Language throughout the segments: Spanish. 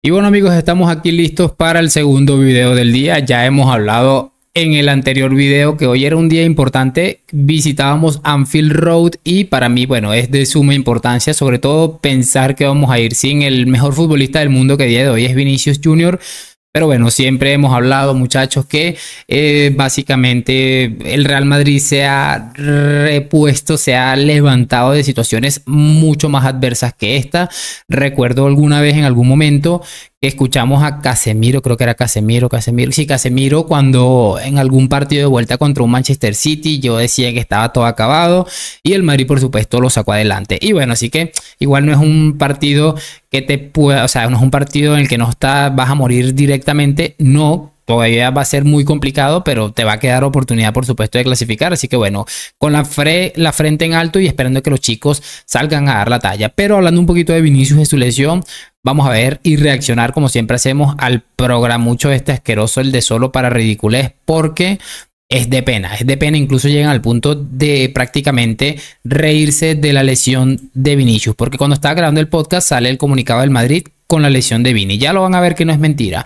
Y bueno amigos, estamos aquí listos para el segundo video del día. Ya hemos hablado en el anterior video que hoy era un día importante. Visitábamos Anfield Road y para mí, bueno, es de suma importancia, sobre todo pensar que vamos a ir sin el mejor futbolista del mundo, que a día de hoy es Vinicius Junior. Pero bueno, siempre hemos hablado, muchachos, que básicamente el Real Madrid se ha repuesto, se ha levantado de situaciones mucho más adversas que esta. Recuerdo alguna vez en algún momento que escuchamos a Casemiro, creo que era Casemiro, sí, Casemiro, cuando en algún partido de vuelta contra un Manchester City, yo decía que estaba todo acabado y el Madrid, por supuesto, lo sacó adelante. Y bueno, así que igual no es un partido que te pueda, o sea, no es un partido en el que no vas a morir directamente, no. Todavía va a ser muy complicado, pero te va a quedar oportunidad, por supuesto, de clasificar. Así que bueno, con la frente en alto y esperando que los chicos salgan a dar la talla. Pero hablando un poquito de Vinicius y su lesión, vamos a ver y reaccionar como siempre hacemos al programucho este asqueroso, el de solo para ridiculez, porque es de pena, incluso llegan al punto de prácticamente reírse de la lesión de Vinicius, porque cuando estaba grabando el podcast sale el comunicado del Madrid con la lesión de Vini. Ya lo van a ver que no es mentira.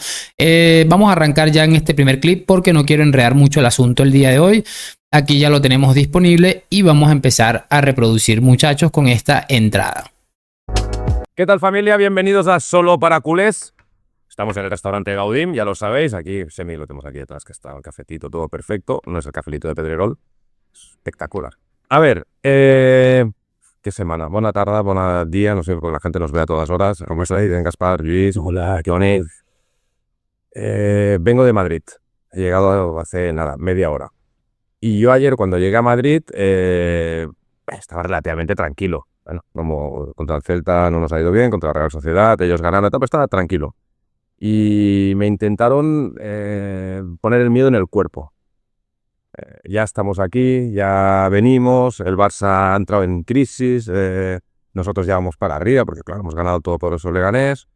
Vamos a arrancar ya en este primer clip porque no quiero enredar mucho el asunto el día de hoy. Aquí ya lo tenemos disponible y vamos a empezar a reproducir, muchachos, con esta entrada. ¿Qué tal, familia? Bienvenidos a Solo para Culés. Estamos en el restaurante Gaudim, ya lo sabéis. Aquí, Semi, lo tenemos aquí detrás, que está el cafetito, todo perfecto. No es el cafelito de Pedrerol. Espectacular. A ver, ¿qué semana? Buena tarde, buen día, no sé, porque la gente nos ve a todas horas. ¿Cómo estáis? Gaspar, Luis, hola, ¿qué onda? Vengo de Madrid. He llegado hace, nada, media hora. Y yo ayer, cuando llegué a Madrid, estaba relativamente tranquilo. Bueno, como contra el Celta no nos ha ido bien, contra la Real Sociedad, ellos ganando, pero estaba tranquilo. Y me intentaron poner el miedo en el cuerpo. Ya estamos aquí, ya venimos, el Barça ha entrado en crisis, nosotros ya vamos para arriba, porque claro, hemos ganado todo por eso Leganés.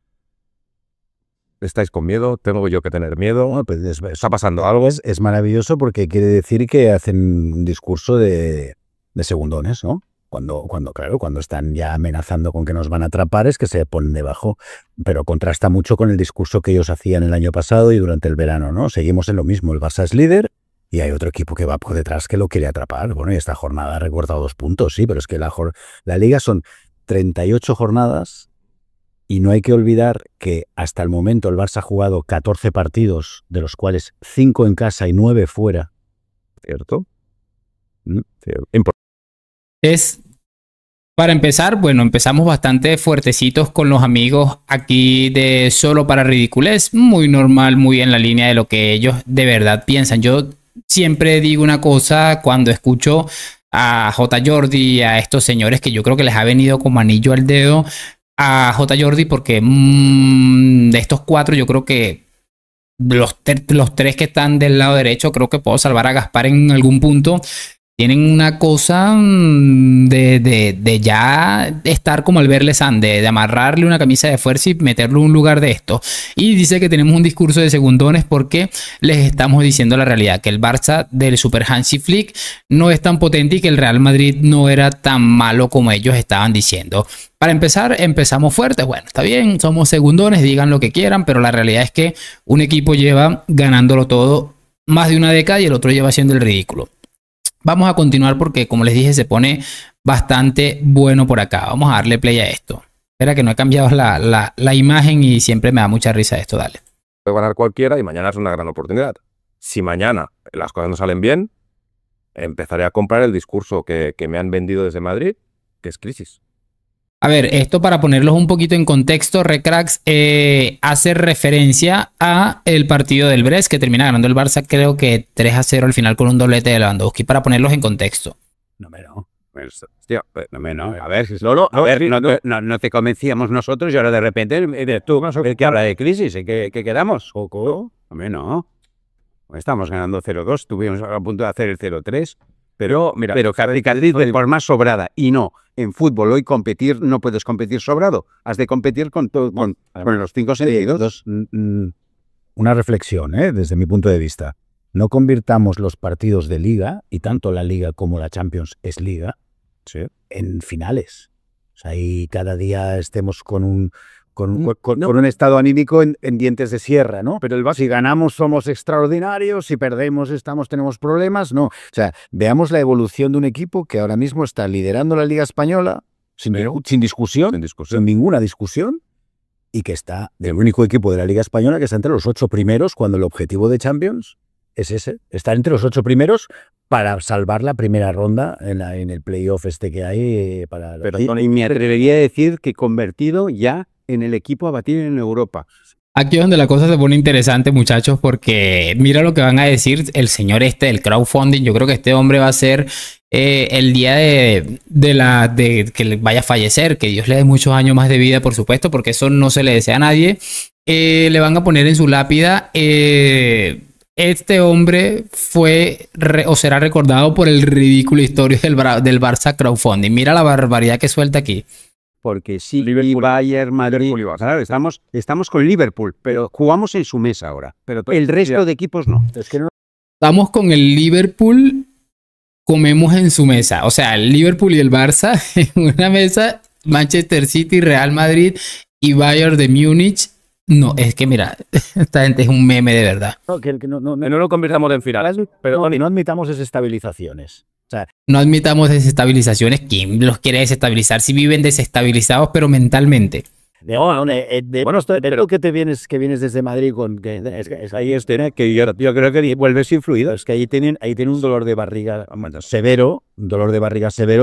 ¿Estáis con miedo? ¿Tengo yo que tener miedo? Bueno, pues ¿Está pasando algo? Es maravilloso porque quiere decir que hacen un discurso de segundones, ¿no? Cuando están ya amenazando con que nos van a atrapar es que se ponen debajo, pero contrasta mucho con el discurso que ellos hacían el año pasado y durante el verano, ¿no? Seguimos en lo mismo, el Barça es líder y hay otro equipo que va por detrás que lo quiere atrapar. Bueno, y esta jornada ha recortado 2 puntos, sí, pero es que la Liga son 38 jornadas y no hay que olvidar que hasta el momento el Barça ha jugado 14 partidos, de los cuales 5 en casa y 9 fuera. ¿Cierto? Para empezar, bueno, empezamos bastante fuertecitos con los amigos aquí de Solo para Ridiculez. Muy normal, muy en la línea de lo que ellos de verdad piensan. Yo siempre digo una cosa cuando escucho a J. Jordi y a estos señores que yo creo que les ha venido como anillo al dedo a J. Jordi, porque de estos 4 yo creo que los 3 que están del lado derecho, creo que puedo salvar a Gaspar en algún punto. Tienen una cosa de ya estar como el verle San, de amarrarle una camisa de fuerza y meterlo en un lugar de esto. Y dice que tenemos un discurso de segundones porque les estamos diciendo la realidad, que el Barça del Super Hansi Flick no es tan potente y que el Real Madrid no era tan malo como ellos estaban diciendo. Para empezar, empezamos fuertes. Bueno, está bien, somos segundones, digan lo que quieran, pero la realidad es que un equipo lleva ganándolo todo más de una década y el otro lleva haciendo el ridículo. Vamos a continuar porque, como les dije, se pone bastante bueno por acá. Vamos a darle play a esto. Espera que no he cambiado la imagen y siempre me da mucha risa esto. Dale. Puede ganar cualquiera y mañana es una gran oportunidad. Si mañana las cosas no salen bien, empezaré a comprar el discurso que me han vendido desde Madrid, que es crisis. A ver, esto para ponerlos un poquito en contexto, Recracks hace referencia a el partido del Brest que termina ganando el Barça, creo que 3-0 al final con un doblete de Lewandowski, para ponerlos en contexto. No. Pues, hostia, No. a ver, Lolo, No te convencíamos nosotros y ahora de repente tú que habla de crisis, ¿qué quedamos? Hombre, no. Estamos ganando 0-2, estuvimos a punto de hacer el 0-3. Pero Cadriz de forma sobrada. Y no, en fútbol hoy competir no puedes competir sobrado. Has de competir con los 5 sentidos. Una reflexión, desde mi punto de vista. No convirtamos los partidos de Liga, y tanto la Liga como la Champions es Liga, sí, en finales. O sea, y cada día estemos con con un estado anímico en dientes de sierra, ¿no? Pero si ganamos somos extraordinarios, si perdemos tenemos problemas, no. O sea, veamos la evolución de un equipo que ahora mismo está liderando la Liga Española sin discusión, sin ninguna discusión, y que está el único equipo de la Liga Española que está entre los 8 primeros cuando el objetivo de Champions es ese, estar entre los 8 primeros para salvar la primera ronda en el playoff que hay. Y me atrevería a decir que convertido ya en el equipo a batir en Europa. Aquí es donde la cosa se pone interesante, muchachos, porque mira lo que van a decir el señor del crowdfunding. Yo creo que este hombre va a ser el día de que vaya a fallecer, que Dios le dé muchos años más de vida, por supuesto, porque eso no se le desea a nadie. Le van a poner en su lápida, este hombre fue o será recordado por el ridículo historia del Barça crowdfunding. Mira la barbaridad que suelta aquí. Porque sí, Liverpool, Bayern, Madrid, claro, estamos con Liverpool, pero jugamos en su mesa ahora. Pero el resto de equipos no. Es que no. Estamos con el Liverpool, comemos en su mesa. O sea, el Liverpool y el Barça en una mesa, Manchester City, Real Madrid y Bayern de Múnich. No, es que mira, esta gente es un meme de verdad. No lo convirtamos en final. Pero no admitamos desestabilizaciones. O sea, no admitamos desestabilizaciones. ¿Quién los quiere desestabilizar si viven desestabilizados pero mentalmente? Pero que vienes desde Madrid que yo creo que vuelves influido. Es que ahí tienen un dolor de barriga severo,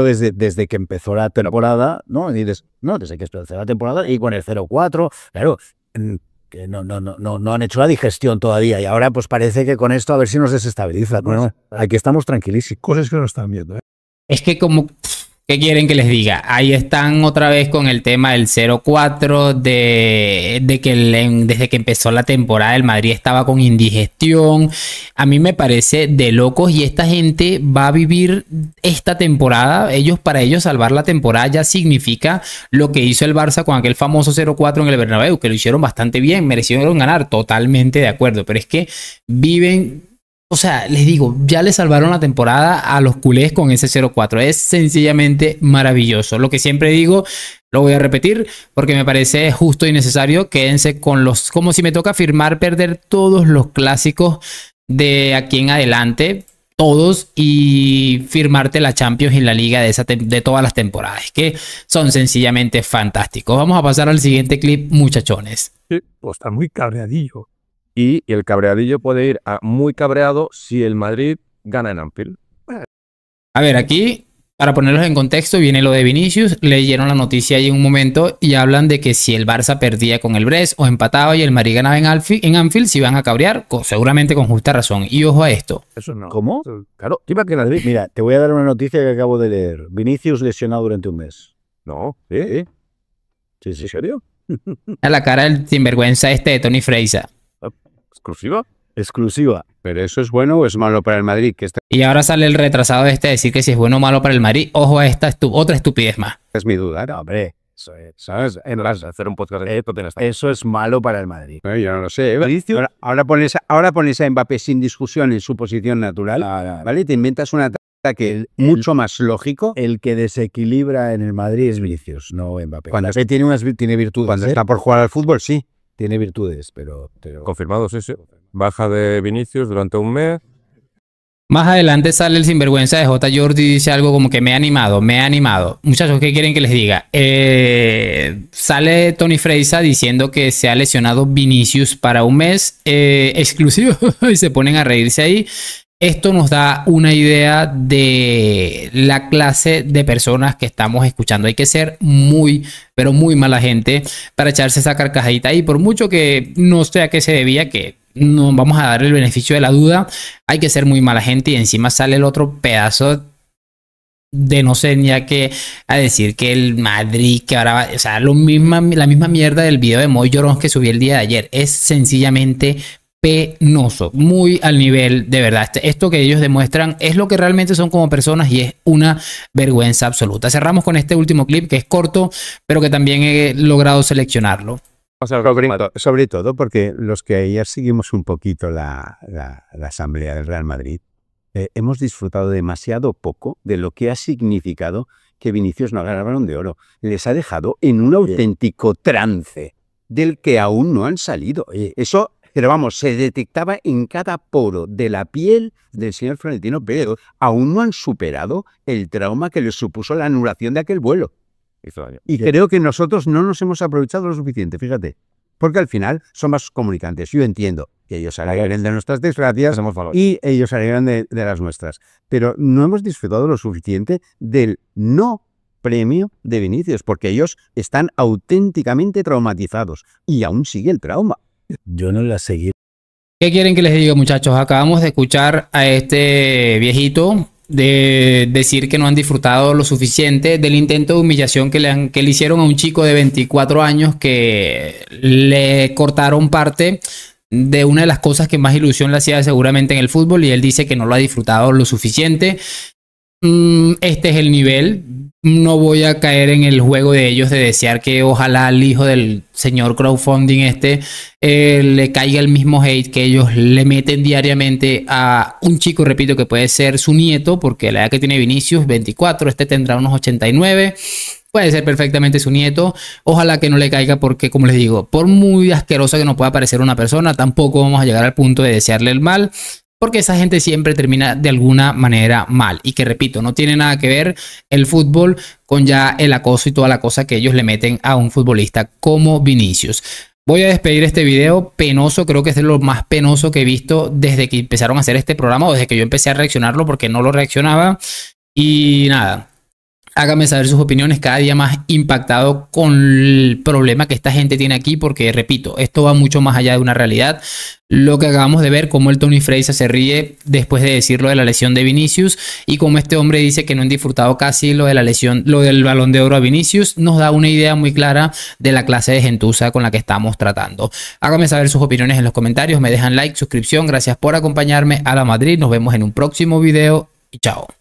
desde que empezó la temporada, ¿no? Y desde que empezó la temporada y con el 0-4, claro. Que no han hecho la digestión todavía y ahora pues parece que con esto a ver si nos desestabiliza. Bueno, aquí estamos tranquilísimos. Cosas que no están viendo. Es que como... ¿Qué quieren que les diga? Ahí están otra vez con el tema del 0-4, de que desde que empezó la temporada el Madrid estaba con indigestión. A mí me parece de locos y esta gente va a vivir esta temporada. Para ellos salvar la temporada ya significa lo que hizo el Barça con aquel famoso 0-4 en el Bernabéu, que lo hicieron bastante bien, merecieron ganar, totalmente de acuerdo. Pero es que viven... O sea, les digo, ya le salvaron la temporada a los culés con ese 0-4. Es sencillamente maravilloso. Lo que siempre digo, lo voy a repetir porque me parece justo y necesario. Quédense con como si me toca firmar perder todos los clásicos de aquí en adelante. Todos, y firmarte la Champions y la Liga de todas las temporadas. Que son sencillamente fantásticos. Vamos a pasar al siguiente clip, muchachones. Sí, pues está muy cabreadillo. Y el cabreadillo puede ir a muy cabreado si el Madrid gana en Anfield. A ver, aquí, para ponerlos en contexto, viene lo de Vinicius. Leyeron la noticia ahí en un momento y hablan de que si el Barça perdía con el Brest o empataba y el Madrid ganaba en Anfield, se iban a cabrear, seguramente con justa razón. Y ojo a esto. Eso no. ¿Cómo? Claro, imagínate. Mira, te voy a dar una noticia que acabo de leer. Vinicius lesionado durante un mes. No, sí. ¿Sí? ¿En serio? A la cara del sinvergüenza de Tony Freisa. Exclusiva. Pero eso es bueno o es malo para el Madrid. Y ahora sale el retrasado a decir que si es bueno o malo para el Madrid. Ojo a esta otra estupidez más. Es mi duda. No, hombre. ¿Sabes? Hacer un podcast de esto tienes. Eso es malo para el Madrid. Yo no lo sé. Ahora pones a Mbappé sin discusión en su posición natural. ¿Vale? Te inventas un ataque mucho más lógico. El que desequilibra en el Madrid es Vinicius, no Mbappé. Mbappé tiene virtudes. Cuando está por jugar al fútbol, sí. Tiene virtudes, pero... Confirmado, sí. Baja de Vinicius durante un mes. Más adelante sale el sinvergüenza de J. Jordi y dice algo como que me he animado. Muchachos, ¿qué quieren que les diga? Sale Tony Freisa diciendo que se ha lesionado Vinicius para un mes exclusivo y se ponen a reírse ahí. Esto nos da una idea de la clase de personas que estamos escuchando. Hay que ser muy, pero muy mala gente para echarse esa carcajadita. Y por mucho que no sé a qué se debía, que no vamos a dar el beneficio de la duda, hay que ser muy mala gente. Y encima sale el otro pedazo de no sé ni a qué a decir que el Madrid, que ahora va, o sea, la misma mierda del video de Moy Llorón que subí el día de ayer. Es sencillamente penoso, muy al nivel de verdad. Esto que ellos demuestran es lo que realmente son como personas y es una vergüenza absoluta. Cerramos con este último clip que es corto, pero que también he logrado seleccionarlo. Sobre todo porque los que ayer seguimos un poquito la asamblea del Real Madrid, hemos disfrutado demasiado poco de lo que ha significado que Vinicius no gane el Balón de Oro. Les ha dejado en un auténtico trance. del que aún no han salido. Eso, pero vamos, se detectaba en cada poro de la piel del señor Florentino Pérez. Aún no han superado el trauma que les supuso la anulación de aquel vuelo. Hizo daño. Y creo que nosotros no nos hemos aprovechado lo suficiente, fíjate. Porque al final son más comunicantes. Yo entiendo que ellos se alegren de nuestras desgracias Hacemos valor. y ellos se alegran de las nuestras. Pero no hemos disfrutado lo suficiente del no premio de Vinicius, porque ellos están auténticamente traumatizados y aún sigue el trauma. Yo no la seguí. ¿Qué quieren que les diga, muchachos? Acabamos de escuchar a este viejito de decir que no han disfrutado lo suficiente del intento de humillación que le hicieron a un chico de 24 años que le cortaron parte de una de las cosas que más ilusión le hacía seguramente en el fútbol, y él dice que no lo ha disfrutado lo suficiente. Este es el nivel. No voy a caer en el juego de ellos de desear que ojalá al hijo del señor crowdfunding le caiga el mismo hate que ellos le meten diariamente a un chico, repito, que puede ser su nieto, porque la edad que tiene Vinicius, 24, este tendrá unos 89. Puede ser perfectamente su nieto. Ojalá que no le caiga, porque, como les digo, por muy asquerosa que nos pueda parecer una persona, tampoco vamos a llegar al punto de desearle el mal, porque esa gente siempre termina de alguna manera mal. Y que, repito, no tiene nada que ver el fútbol con ya el acoso y toda la cosa que ellos le meten a un futbolista como Vinicius. Voy a despedir este video penoso. Creo que es de lo más penoso que he visto desde que empezaron a hacer este programa, o desde que yo empecé a reaccionarlo, porque no lo reaccionaba. Y nada, háganme saber sus opiniones. Cada día más impactado con el problema que esta gente tiene aquí, porque, repito, esto va mucho más allá de una realidad. Lo que acabamos de ver, cómo el Tony Freisa se ríe después de decirlo de la lesión de Vinicius, y cómo este hombre dice que no han disfrutado casi lo de la lesión, lo del Balón de Oro a Vinicius, nos da una idea muy clara de la clase de gentuza con la que estamos tratando. Háganme saber sus opiniones en los comentarios, me dejan like, suscripción. Gracias por acompañarme a la Madrid. Nos vemos en un próximo video y chao.